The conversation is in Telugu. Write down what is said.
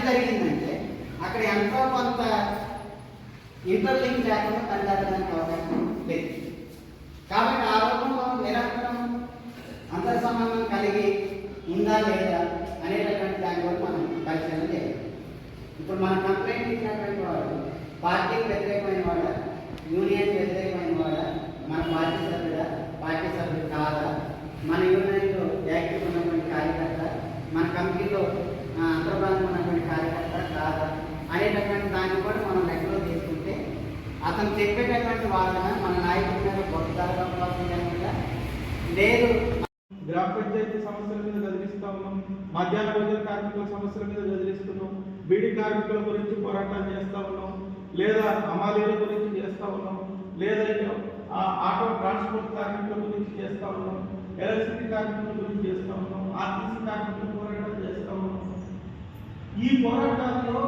జరిగిందంటే అక్కడ ఎంతో కొంత ఇంటర్లింక్ లేకుండా పనిచేయడానికి అవకాశం లేదు. కాబట్టి ఆ రూపంలో నిరంతరం అంతర్ సంబంధం కలిగి ఉందా లేదా అనేటటువంటి దాని వల్ల మనం పరిశీలన చేయాలి. ఇప్పుడు మన కంప్లైంట్ ఇచ్చినటువంటి వాడు పార్టీకి వ్యతిరేకమైన వాడా, యూనియన్ వ్యతిరేకమైన వాడా, మన పార్టీ సభ్యుడా, పార్టీ సభ్యుడు కాదా, మన యూనియన్లో యాక్టివ్ ఉన్నటువంటి కార్యకర్త, మన కమిటీలో అంతర్భాగం ఉన్నటువంటి కార్యకర్త కాదా అనేటటువంటి దాన్ని కూడా మనం లెక్కలో తీసుకుంటే అతను చెప్పేటటువంటి వాదన మన నాయకుడి మీద గొప్పగా లేదు. గ్రామ పంచాయతీ సమస్యల మీద గదిలిస్తా ఉన్నాం, మధ్యాహ్న భోజన కార్మికుల సమస్యల మీద గదిలిస్తున్నాం, బీడీ కార్మికుల గురించి పోరాటాలు చేస్తూ ఉన్నాం, లేదా హమాలీల గురించి చేస్తూ ఉన్నాం, లేదా ఆటో ట్రాన్స్పోర్ట్ కార్మికుల గురించి చేస్తూ ఉన్నాం, ఎలక్ట్రిసిటీ కార్మికుల గురించి చేస్తూ ఉన్నాం, ఆర్టీసీ కార్మికుల పోరాటాలు చేస్తూ ఉన్నాం. ఈ పోరాటాల్లో